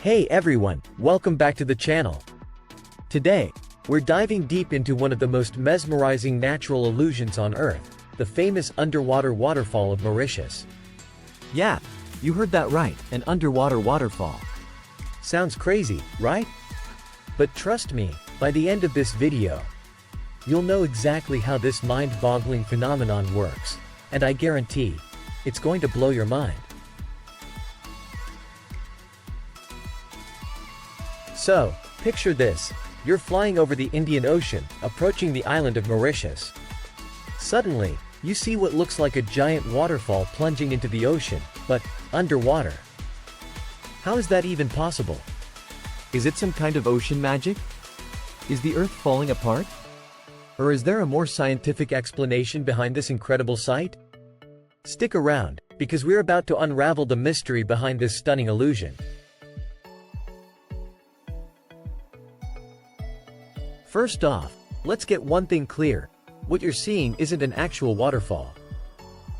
Hey everyone, welcome back to the channel. Today, we're diving deep into one of the most mesmerizing natural illusions on Earth, the famous underwater waterfall of Mauritius. Yeah, you heard that right, an underwater waterfall. Sounds crazy, right? But trust me, by the end of this video, you'll know exactly how this mind-boggling phenomenon works, and I guarantee, it's going to blow your mind. So, picture this, you're flying over the Indian Ocean, approaching the island of Mauritius. Suddenly, you see what looks like a giant waterfall plunging into the ocean, but underwater. How is that even possible? Is it some kind of ocean magic? Is the Earth falling apart? Or is there a more scientific explanation behind this incredible sight? Stick around, because we're about to unravel the mystery behind this stunning illusion. First off, let's get one thing clear. What you're seeing isn't an actual waterfall.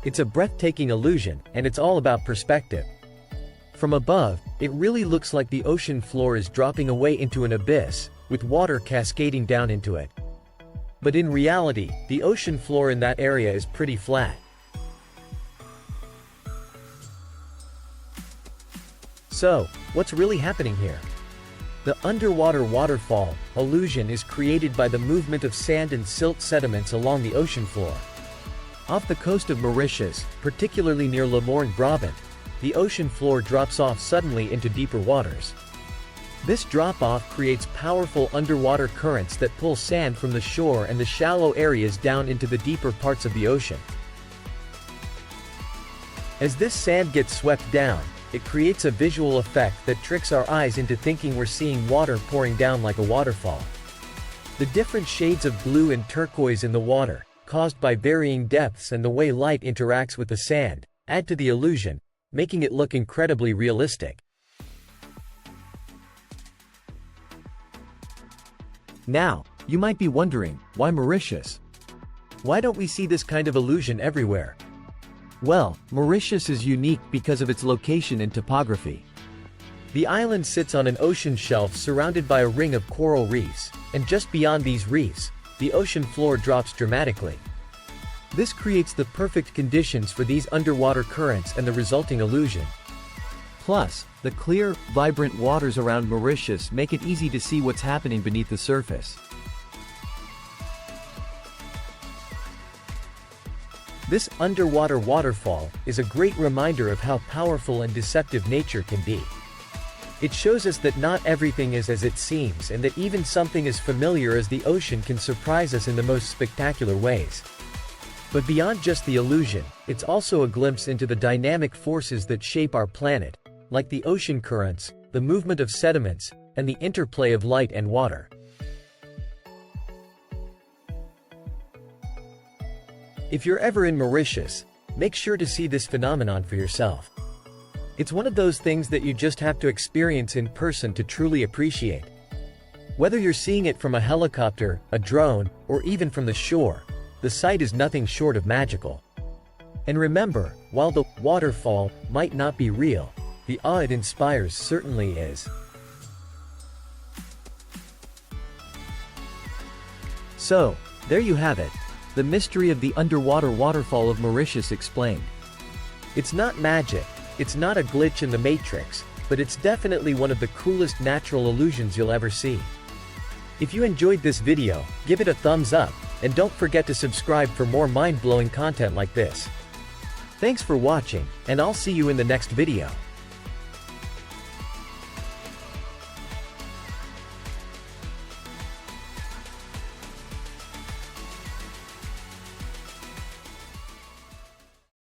It's a breathtaking illusion, and it's all about perspective. From above, it really looks like the ocean floor is dropping away into an abyss, with water cascading down into it. But in reality, the ocean floor in that area is pretty flat. So, what's really happening here? The underwater waterfall illusion is created by the movement of sand and silt sediments along the ocean floor. Off the coast of Mauritius, particularly near Le Morne-Brabant, the ocean floor drops off suddenly into deeper waters. This drop-off creates powerful underwater currents that pull sand from the shore and the shallow areas down into the deeper parts of the ocean. As this sand gets swept down, it creates a visual effect that tricks our eyes into thinking we're seeing water pouring down like a waterfall. The different shades of blue and turquoise in the water, caused by varying depths and the way light interacts with the sand, add to the illusion, making it look incredibly realistic. Now, you might be wondering, why Mauritius? Why don't we see this kind of illusion everywhere? Well, Mauritius is unique because of its location and topography. The island sits on an ocean shelf surrounded by a ring of coral reefs, and just beyond these reefs, the ocean floor drops dramatically. This creates the perfect conditions for these underwater currents and the resulting illusion. Plus, the clear, vibrant waters around Mauritius make it easy to see what's happening beneath the surface. This underwater waterfall is a great reminder of how powerful and deceptive nature can be. It shows us that not everything is as it seems, and that even something as familiar as the ocean can surprise us in the most spectacular ways. But beyond just the illusion, it's also a glimpse into the dynamic forces that shape our planet, like the ocean currents, the movement of sediments, and the interplay of light and water. If you're ever in Mauritius, make sure to see this phenomenon for yourself. It's one of those things that you just have to experience in person to truly appreciate. Whether you're seeing it from a helicopter, a drone, or even from the shore, the sight is nothing short of magical. And remember, while the waterfall might not be real, the awe it inspires certainly is. So, there you have it. The mystery of the underwater waterfall of Mauritius explained. It's not magic, it's not a glitch in the matrix, but it's definitely one of the coolest natural illusions you'll ever see. If you enjoyed this video, give it a thumbs up, and don't forget to subscribe for more mind-blowing content like this. Thanks for watching, and I'll see you in the next video.